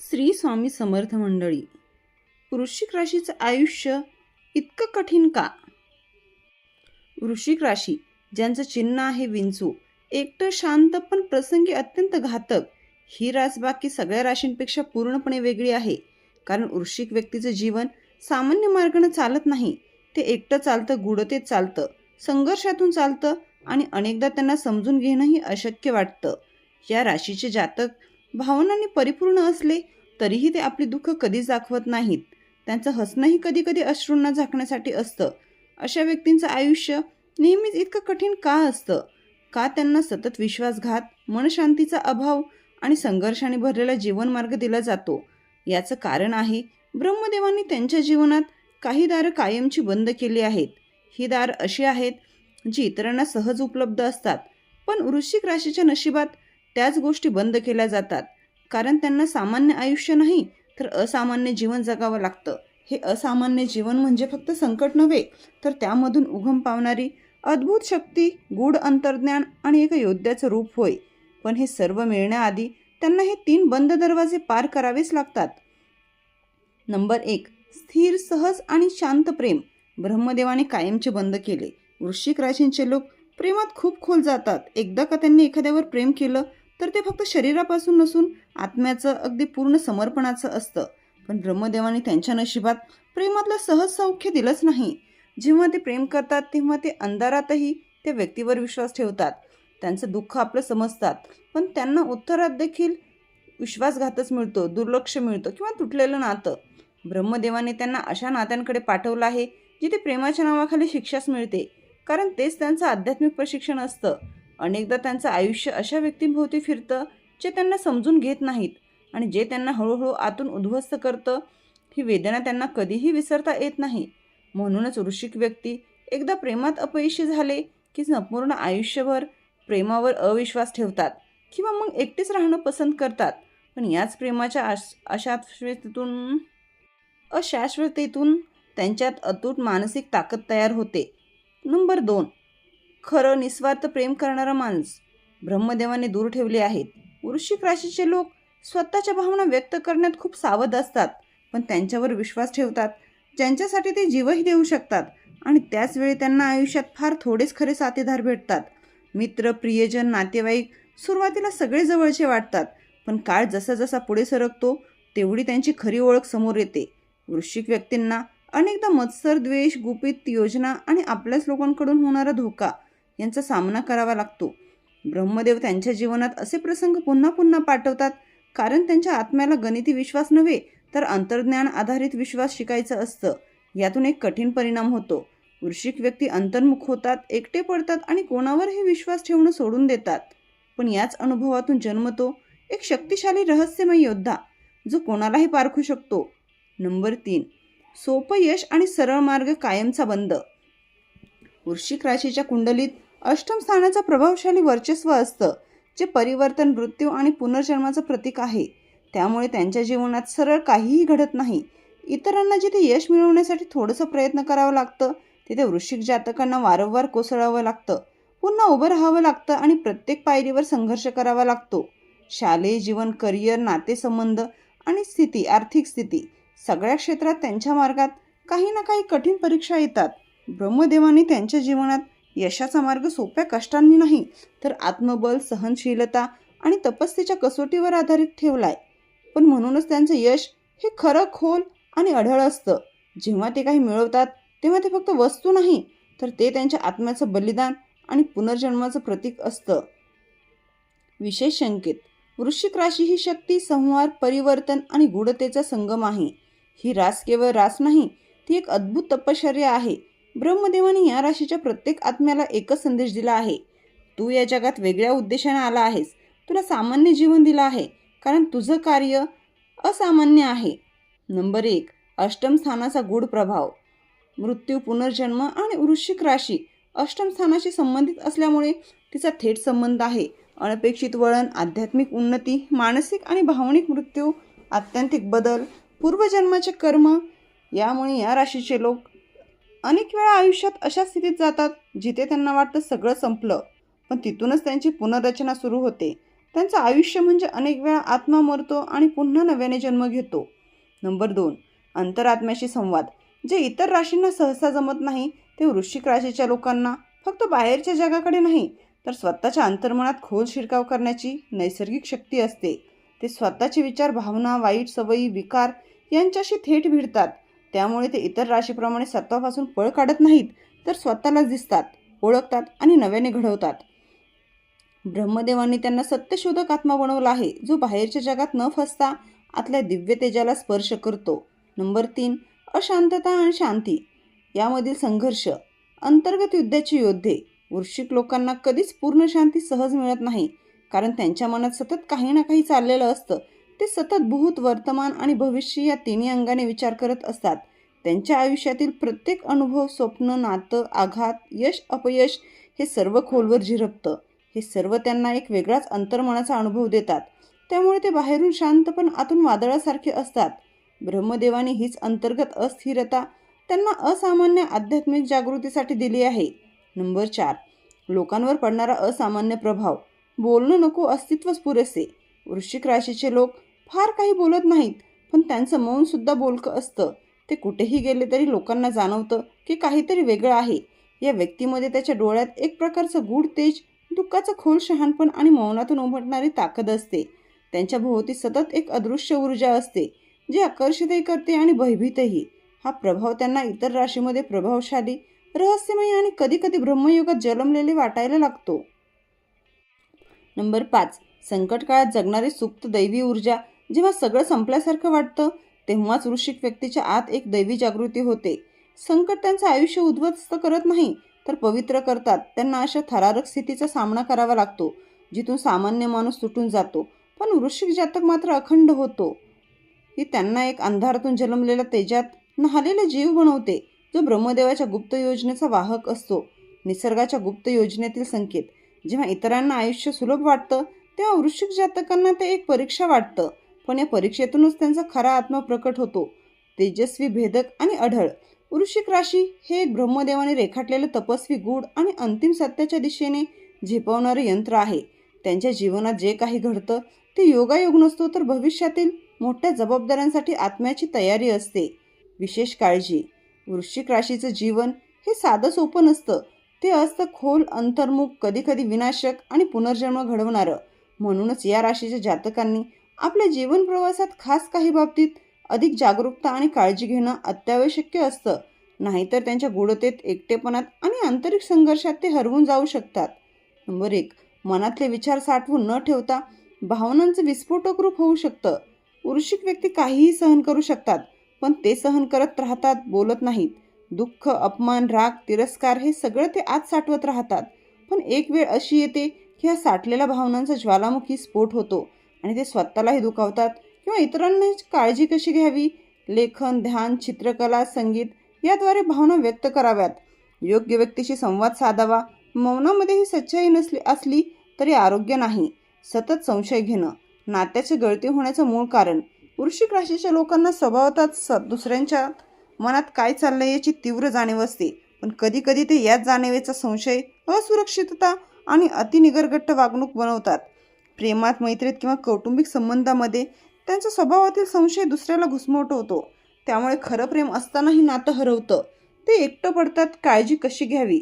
श्री स्वामी समर्थ मंडळी. वृश्चिक राशीचं आयुष्य इतकं कठीण का? वृश्चिक राशी ज्यांचं चिन्ह आहे विंचू, एकटं शांत पण प्रसंगी अत्यंत घातक. ही रास बाकी सगळ्या राशींपेक्षा पूर्णपणे वेगळी आहे. कारण वृश्चिक व्यक्तीचं जीवन सामान्य मार्गाने चालत नाही. ते एकटं चालतं, गूढतेत चालतं, संघर्षातून चालतं आणि अनेकदा त्यांना समजून घेणंही अशक्य वाटतं. या राशीचे जातक भावनांनी परिपूर्ण असले तरीही ते आपली दुःख कधीच दाखवत नाहीत. त्यांचं हसणंही कधी कधी अश्रूंना झाकण्यासाठी असतं. अशा व्यक्तींचं आयुष्य नेहमीच इतकं कठीण का असतं? का त्यांना सतत विश्वासघात, मनशांतीचा अभाव आणि संघर्षाने भरलेला जीवनमार्ग दिला जातो? याचं कारण आहे, ब्रह्मदेवांनी त्यांच्या जीवनात काही दारं कायमची बंद केली आहेत. ही दार अशी आहेत जी इतरांना सहज उपलब्ध असतात, पण वृश्चिक राशीच्या नशिबात त्याच गोष्टी बंद केल्या जातात. कारण त्यांना सामान्य आयुष्य नाही तर असामान्य जीवन जगावं लागतं. हे असामान्य जीवन म्हणजे फक्त संकट नव्हे, तर त्यामधून उगम पावणारी अद्भुत शक्ती, गूढ अंतर्ज्ञान आणि एका योद्ध्याचं रूप होय. पण हे सर्व मिळण्याआधी त्यांना हे 3 बंद दरवाजे पार करावेच लागतात. नंबर 1, स्थिर, सहज आणि शांत प्रेम. ब्रह्मदेवाने कायमचे बंद केले. वृश्चिक राशींचे लोक प्रेमात खूप खोल जातात. एकदा का त्यांनी एखाद्यावर प्रेम केलं तर ते फक्त शरीरापासून नसून आत्म्याचं, अगदी पूर्ण समर्पणाचं असतं. पण ब्रह्मदेवाने त्यांच्या नशिबात प्रेमातलं सहज सौख्य दिलंच नाही. जेव्हा ते प्रेम करतात तेव्हा ते अंधारातही त्या व्यक्तीवर विश्वास ठेवतात. त्यांचं दुःख आपलं समजतात, पण त्यांना उत्तरात देखील विश्वासघातच मिळतो, दुर्लक्ष मिळतं किंवा तुटलेलं नातं. ब्रह्मदेवाने त्यांना अशा नात्यांकडे पाठवलं आहे जिथे प्रेमाच्या नावाखाली शिक्षाच मिळते, कारण तेच त्यांचं आध्यात्मिक प्रशिक्षण असतं. अनेकदा त्यांचं आयुष्य अशा व्यक्तींभोवती फिरतं जे त्यांना समजून घेत नाहीत आणि जे त्यांना हळूहळू आतून उद्ध्वस्त करतं. ही वेदना त्यांना कधीही विसरता येत नाही. म्हणूनच वृश्चिक व्यक्ती एकदा प्रेमात अपयशी झाले की संपूर्ण आयुष्यभर प्रेमावर अविश्वास ठेवतात किंवा मग एकटेच राहणं पसंत करतात. पण याच प्रेमाच्या अशाश्वतेतून त्यांच्यात अतूट मानसिक ताकद तयार होते. नंबर 2, खरं निस्वार्थ प्रेम करणारा माणूस. ब्रह्मदेवाने दूर ठेवले आहेत. वृश्चिक राशीचे लोक स्वतःच्या भावना व्यक्त करण्यात खूप सावध असतात, पण त्यांच्यावर विश्वास ठेवतात ज्यांच्यासाठी ते जीवही देऊ शकतात. आणि त्याच वेळी त्यांना आयुष्यात फार थोडेच खरे साथीदार भेटतात. मित्र, प्रियजन, नातेवाईक सुरुवातीला सगळे जवळचे वाटतात, पण काळ जसा जसा पुढे सरकतो तेवढी त्यांची खरी ओळख समोर येते. वृश्चिक व्यक्तींना अनेकदा मत्सर, द्वेष, गुपित योजना आणि आपल्याच लोकांकडून होणारा धोका यांचा सामना करावा लागतो. ब्रह्मदेव त्यांच्या जीवनात असे प्रसंग पुन्हा पुन्हा पाठवतात, कारण त्यांच्या आत्म्याला गणिती विश्वास नव्हे तर अंतर्ज्ञान आधारित विश्वास शिकायचं असतं. यातून एक कठीण परिणाम होतो. वृश्चिक व्यक्ती अंतर्मुख होतात, एकटे पडतात आणि कोणावरही विश्वास ठेवणं सोडून देतात. पण याच अनुभवातून जन्मतो एक शक्तिशाली रहस्यमय योद्धा, जो कोणालाही पारखू शकतो. नंबर 3, सोपं यश आणि सरळ मार्ग कायमचा बंद. वृश्चिक राशीच्या कुंडलीत अष्टम स्थानाचं प्रभावशाली वर्चस्व असतं, जे परिवर्तन, मृत्यू आणि पुनर्जन्माचं प्रतीक आहे. त्यामुळे त्यांच्या जीवनात सरळ काहीही घडत नाही. इतरांना जिथे यश मिळवण्यासाठी थोडंसं प्रयत्न करावं लागतं, तिथे वृश्चिक जातकांना वारंवार कोसळावं लागतं, पुन्हा उभं राहावं लागतं आणि प्रत्येक पायरीवर संघर्ष करावा लागतो. शालेय जीवन, करिअर, नातेसंबंध आणि आर्थिक स्थिती सगळ्या क्षेत्रात त्यांच्या मार्गात काही ना काही कठीण परीक्षा येतात. ब्रह्मदेवाने त्यांच्या जीवनात यशाचा मार्ग सोप्या कष्टांनी नाही तर आत्मबल, सहनशीलता आणि तपस्येच्या कसोटीवर आधारित ठेवलाय. पण म्हणूनच त्यांचं यश हे खरं, खोल आणि अढळ असतं. जेव्हा ते काही मिळवतात तेव्हा ते फक्त वस्तू नाही, तर ते त्यांच्या आत्म्याचं बलिदान आणि पुनर्जन्माचं प्रतीक असतं. विशेष संकेत: वृश्चिक राशी ही शक्ती, संहार, परिवर्तन आणि गूढतेचा संगम आहे. ही रास केवळ रास नाही, ती एक अद्भुत तपश्चर्या आहे. ब्रह्मदेवाने या राशीच्या प्रत्येक आत्म्याला एकच संदेश दिला आहे: तू या जगात वेगळ्या उद्देशाने आला आहेस. तुला सामान्य जीवन दिलं आहे कारण तुझं कार्य असामान्य आहे. नंबर 1, अष्टम स्थानाचा गूढ प्रभाव. मृत्यू, पुनर्जन्म आणि वृश्चिक राशी अष्टम स्थानाशी संबंधित असल्यामुळे तिचा थेट संबंध आहे. अनपेक्षित वळण, आध्यात्मिक उन्नती, मानसिक आणि भावनिक मृत्यू, आत्यंतिक बदल, पूर्वजन्माचे कर्म. यामुळे या राशीचे लोक अनेक वेळा आयुष्यात अशा स्थितीत जातात जिथे त्यांना वाटतं सगळं संपलं, पण तिथूनच त्यांची पुनर्रचना सुरू होते. त्यांचं आयुष्य म्हणजे अनेक वेळा आत्मा मरतो आणि पुन्हा नव्याने जन्म घेतो. नंबर 2, अंतरात्म्याशी संवाद. जे इतर राशींना सहसा जमत नाही ते वृश्चिक राशीच्या लोकांना फक्त बाहेरच्या जगाकडे नाही तर स्वतःच्या अंतर्मनात खोल शिरकाव करण्याची नैसर्गिक शक्ती असते. ते स्वतःचे विचार, भावना, वाईट सवयी, विकार यांच्याशी थेट भिडतात. त्यामुळे ते इतर राशीप्रमाणे सत्वापासून पळ काढत नाहीत तर स्वतःलाच दिसतात, ओळखतात आणि नव्याने घडवतात. ब्रह्मदेवांनी त्यांना सत्यशोधक आत्मा बनवला आहे, जो बाहेरच्या जगात न फसता आतल्या दिव्य तेजाला स्पर्श करतो. नंबर 3, अशांतता आणि शांती यामधील संघर्ष. अंतर्गत युद्धाचे योद्धे. वृश्चिक लोकांना कधीच पूर्ण शांती सहज मिळत नाही, कारण त्यांच्या मनात सतत काही ना काही चाललेलं असतं. ते सतत भूत, वर्तमान आणि भविष्य या तिन्ही अंगाने विचार करत असतात. त्यांच्या आयुष्यातील प्रत्येक अनुभव, स्वप्न, नातं, आघात, यश, अपयश हे सर्व खोलवर झिरपतं. हे सर्व त्यांना एक वेगळाच अंतर्मनाचा अनुभव देतात. त्यामुळे ते बाहेरून शांत पण आतून वादळासारखे असतात. ब्रह्मदेवाने हीच अंतर्गत अस्थिरता त्यांना असामान्य आध्यात्मिक जागृतीसाठी दिली आहे. नंबर 4, लोकांवर पडणारा असामान्य प्रभाव. बोलणं नको, अस्तित्वच पुरेसे. वृश्चिक राशीचे लोक फार काही बोलत नाहीत, पण त्यांचं मौन सुद्धा बोलकं असतं. ते कुठेही गेले तरी लोकांना जाणवतं की काहीतरी वेगळं आहे. या व्यक्तीमध्ये त्याच्या डोळ्यात एक प्रकारचं गूढ तेज, दुःखाचं खोल शहाणपण आणि मौनातून उमटणारी ताकद असते. त्यांच्या भोवती सतत एक अदृश्य ऊर्जा असते, जी आकर्षितही करते आणि भयभीतही. हा प्रभाव त्यांना इतर राशीमध्ये प्रभावशाली, रहस्यमय आणि कधीकधी ब्रह्मयुगात जन्मलेले वाटायला लागतो. नंबर 5, संकट काळात जगणारी सुप्त दैवी ऊर्जा. जेव्हा सगळं संपल्यासारखं वाटतं तेव्हाच वृश्चिक व्यक्तीच्या आत एक दैवी जागृती होते. संकट त्यांचं आयुष्य उद्ध्वस्त करत नाही तर पवित्र करतात. त्यांना अशा थरारक स्थितीचा सामना करावा लागतो जिथून सामान्य माणूस सुटून जातो, पण वृश्चिक जातक मात्र अखंड होतो. ही त्यांना एक अंधारातून जन्मलेला तेजात न्हालेला जीव बनवते, जो ब्रह्मदेवाच्या गुप्त योजनेचा वाहक असतो. निसर्गाच्या गुप्त योजनेतील संकेत. जेव्हा इतरांना आयुष्य सुलभ वाटतं तेव्हा वृश्चिक जातकांना ते एक परीक्षा वाटतं, पण या परीक्षेतूनच त्यांचा खरा आत्मा प्रकट होतो, तेजस्वी, भेदक आणि अढळ. वृश्चिक राशी हे एक ब्रह्मदेवाने रेखाटलेलं तपस्वी, गूढ आणि अंतिम सत्याच्या दिशेने झेपावणारे यंत्र आहे. त्यांच्या जीवनात जे काही घडतं ते योगायोग नसतो तर भविष्यातील मोठ्या जबाबदाऱ्यांसाठी आत्म्याची तयारी असते. विशेष काळजी. वृश्चिक राशीचं जीवन हे साधं सोपं नसतं. ते असतं खोल, अंतर्मुख, कधीकधी विनाशक आणि पुनर्जन्म घडवणारं. म्हणूनच या राशीच्या जातकांनी आपल्या जीवन प्रवासात खास काही बाबतीत अधिक जागरूकता आणि काळजी घेणं अत्यावश्यक असतं. नाहीतर त्यांच्या गूढतेत, एकटेपणात आणि आंतरिक संघर्षात ते हरवून जाऊ शकतात. नंबर 1, मनातले विचार साठवून न ठेवता भावनांचं विस्फोटक रूप होऊ शकतं. वृश्चिक व्यक्ती काहीही सहन करू शकतात, पण ते सहन करत राहतात, बोलत नाहीत. दुःख, अपमान, राग, तिरस्कार हे सगळं ते आत साठवत राहतात. पण एक वेळ अशी येते की ह्या साठलेल्या भावनांचा ज्वालामुखी स्फोट होतो आणि ते स्वतःलाही दुखावतात किंवा इतरांना काळजी कशी घ्यावी. लेखन, ध्यान, चित्रकला, संगीत याद्वारे भावना व्यक्त कराव्यात. योग्य व्यक्तीशी संवाद साधावा. मौनामध्येही सच्चाई असली तरी आरोग्य नाही. सतत संशय घेणं. नात्याचे गळती होण्याचं मूळ कारण. वृश्चिक राशीच्या लोकांना स्वभावतःच दुसऱ्यांच्या मनात काय चाललंय याची तीव्र जाणीव असते, पण कधी कधी ते याच जाणीवेचा संशय, असुरक्षितता आणि अतिनिगरगट्ट वागणूक बनवतात. प्रेमात, मैत्रीत किंवा कौटुंबिक संबंधामध्ये त्यांच्या स्वभावातील संशय दुसऱ्याला घुसमटवतो. त्यामुळे खरं प्रेम असतानाही नातं हरवतं. ते एकटं पडतात. काळजी कशी घ्यावी.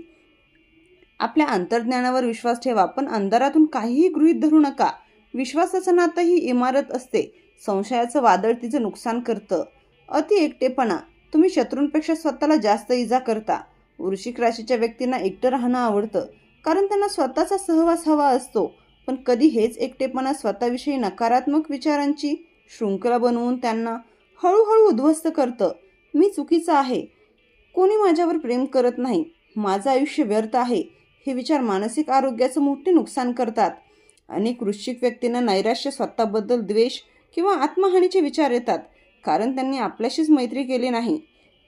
आपल्या अंतर्ज्ञानावर विश्वास ठेवा, पण अंधारातून काहीही गृहीत धरू नका. विश्वासाचं नातं ही इमारत असते. संशयाचं वादळ तिचं नुकसान करतं. अति एकटेपणा. तुम्ही शत्रूंपेक्षा स्वतःला जास्त इजा करता. वृश्चिक राशीच्या व्यक्तींना एकटं राहणं आवडतं, कारण त्यांना स्वतःचा सहवास हवा असतो. पण कधी हेच एकटेपणा स्वतःविषयी नकारात्मक विचारांची शृंखला बनवून त्यांना हळूहळू उद्ध्वस्त करतं. मी चुकीचं आहे, कोणी माझ्यावर प्रेम करत नाही, माझं आयुष्य व्यर्थ आहे, हे विचार मानसिक आरोग्याचं मोठे नुकसान करतात. अनेक वृश्चिक व्यक्तींना नैराश्य, स्वतःबद्दल द्वेष किंवा आत्महानीचे विचार येतात, कारण त्यांनी आपल्याशीच मैत्री केली नाही.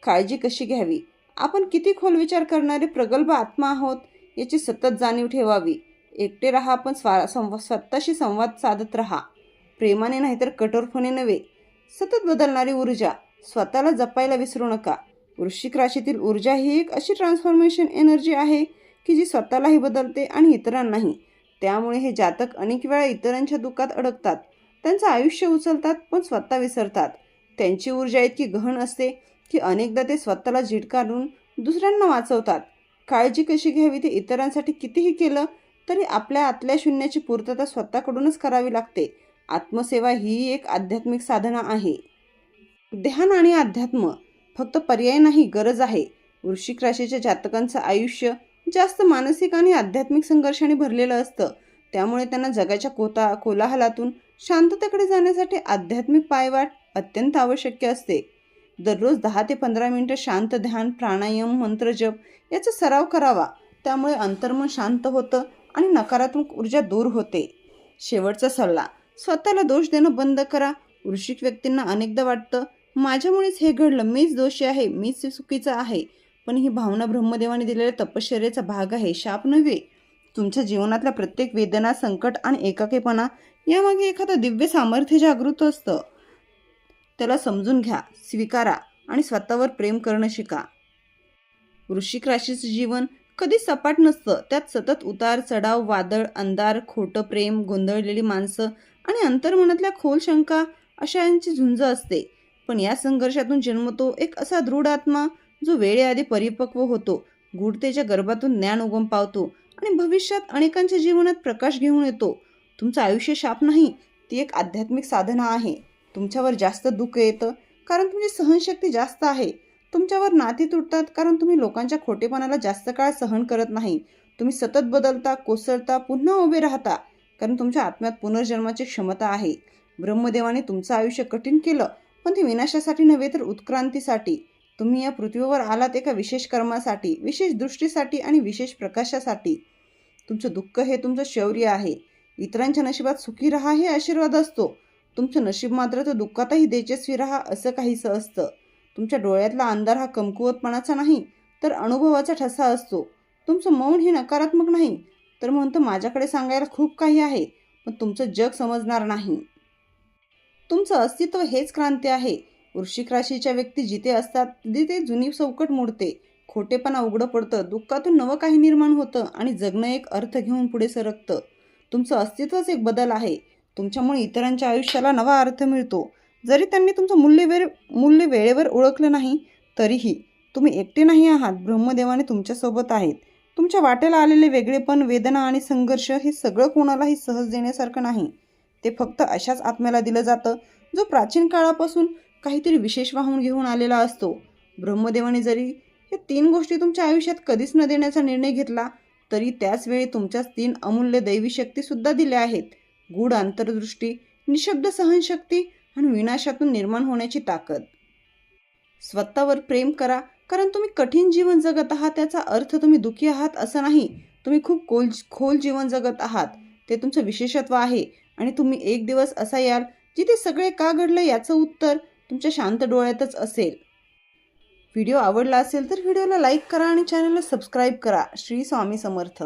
काळजी कशी घ्यावी. आपण किती खोल विचार करणारे प्रगल्भ आत्मा आहोत याची सतत जाणीव ठेवावी. एकटे राहा, पण स्वतःशी संवाद साधत राहा. प्रेमाने नाहीतर कठोरपणे नव्हे. सतत बदलणारी ऊर्जा. स्वतःला जपायला विसरू नका. वृश्चिक राशीतील ऊर्जा ही एक अशी ट्रान्सफॉर्मेशन एनर्जी आहे की जी स्वतःलाही बदलते आणि इतरांनाही. त्यामुळे हे जातक अनेक वेळा इतरांच्या दुःखात अडकतात. त्यांचं आयुष्य उचलतात पण स्वतः विसरतात. त्यांची ऊर्जा इतकी गहन असते की अनेकदा ते स्वतःला झिडकारून दुसऱ्यांना वाचवतात. काळजी कशी घ्यावी ते इतरांसाठी कितीही केलं तरी आपल्या आतल्या शून्याची पूर्तता स्वतःकडूनच करावी लागते. आत्मसेवा ही एक आध्यात्मिक साधना आहे. ध्यान आणि अध्यात्म फक्त पर्याय नाही, गरज आहे. वृश्चिक राशीच्या जातकांचं आयुष्य जास्त मानसिक आणि आध्यात्मिक संघर्षाने भरलेलं असतं. त्यामुळे त्यांना जगाच्या कोलाहलातून शांततेकडे जाण्यासाठी आध्यात्मिक पायवाट अत्यंत आवश्यक असते. दररोज 10 ते 15 मिनिटं शांत ध्यान, प्राणायाम, मंत्रजप याचा सराव करावा. त्यामुळे अंतर्मन शांत होतं आणि नकारात्मक ऊर्जा दूर होते. शेवटचा सल्ला, स्वतःला दोष देणं बंद करा. वृश्चिक व्यक्तींना अनेकदा वाटतं माझ्यामुळेच हे घडलं, मीच दोषी आहे, मीच चुकीचा आहे. पण ही भावना ब्रह्मदेवाने दिलेल्या तपश्चर्याचा भाग आहे, शाप नव्हे. तुमच्या जीवनातल्या प्रत्येक वेदना, संकट आणि एकाकीपणा यामागे एखादं दिव्य सामर्थ्य जागृत असतं. त्याला समजून घ्या, स्वीकारा आणि स्वतःवर प्रेम करणं शिका. वृश्चिक राशीचं जीवन कधी सपाट नसतं. त्यात सतत उतार चढाव, वादळ, अंधार, खोटं प्रेम, गोंधळलेली माणसं आणि अंतर्मनातल्या खोल शंका अशांची झुंज असते. पण या संघर्षातून जन्मतो एक असा दृढ आत्मा जो वेळेआधी परिपक्व होतो, गूढतेच्या गर्भातून ज्ञान उगम पावतो आणि भविष्यात अनेकांच्या जीवनात प्रकाश घेऊन येतो. तुमचं आयुष्य शाप नाही, ती एक आध्यात्मिक साधना आहे. तुमच्यावर जास्त दुःख येतं कारण तुमची सहनशक्ती जास्त आहे. तुमच्यावर नाती तुटतात कारण तुम्ही लोकांच्या खोटेपणाला जास्त काळ सहन करत नाही. तुम्ही सतत बदलता, कोसळता, पुन्हा उभे राहता कारण तुमच्या आत्म्यात पुनर्जन्माची क्षमता आहे. ब्रह्मदेवाने तुमचं आयुष्य कठीण केलं, पण ते विनाशासाठी नव्हे तर उत्क्रांतीसाठी. तुम्ही या पृथ्वीवर आलात एका विशेष कर्मासाठी, विशेष दृष्टीसाठी आणि विशेष प्रकाशासाठी. तुमचं दुःख हे तुमचं शौर्य आहे. इतरांच्या नशिबात सुखी राहा हे आशीर्वाद असतो. तुमचं नशीब मात्र तर दुःखातही तेजस्वी राहा असं काहीसं असतं. तुमच्या डोळ्यातला अंधार हा कमकुवतपणाचा नाही तर अनुभवाचा ठसा असतो. तुमचं मौन हे नकारात्मक नाही तर म्हणतं माझ्याकडे सांगायला खूप काही आहे पण तुमचं जग समजणार नाही. तुमचं अस्तित्व हेच क्रांती आहे. वृश्चिक राशीच्या व्यक्ती जिथे असतात तिथे जुनी चौकट मोडते, खोटेपणा उघडं पडतं, दुःखातून नवं काही निर्माण होतं आणि जगणं एक अर्थ घेऊन पुढे सरकतं. तुमचं अस्तित्वच एक बदल आहे. तुमच्यामुळे इतरांच्या आयुष्याला नवा अर्थ मिळतो. जरी त्यांनी तुमचं मूल्य वेळेवर ओळखलं नाही तरीही तुम्ही एकटे नाही आहात. ब्रह्मदेवाने तुमच्यासोबत आहेत. तुमच्या वाट्याला आलेले वेगळेपण, वेदना आणि संघर्ष हे सगळं कोणालाही सहज देण्यासारखं नाही. ते फक्त अशाच आत्म्याला दिलं जातं जो प्राचीन काळापासून काहीतरी विशेष वाहून घेऊन आलेला असतो. ब्रह्मदेवाने जरी या 3 गोष्टी तुमच्या आयुष्यात कधीच न देण्याचा निर्णय घेतला तरी त्याच वेळी तुमच्याच 3 अमूल्य दैवी शक्तीसुद्धा दिल्या आहेत. गूढ अंतर्दृष्टी, निशब्द सहनशक्ती आणि विनाशातून निर्माण होण्याची ताकद. स्वतःवर प्रेम करा कारण तुम्ही कठीण जीवन जगत आहात त्याचा अर्थ तुम्ही दुःखी आहात असं नाही. तुम्ही खूप खोल जीवन जगत आहात. ते तुमचं विशेषत्व आहे आणि तुम्ही एक दिवस असा याल जिथे सगळे का घडलं याचं उत्तर तुमच्या शांत डोळ्यातच असेल. व्हिडिओ आवडला असेल तर व्हिडिओला लाईक करा आणि चॅनलला सबस्क्राईब करा. श्री स्वामी समर्थ.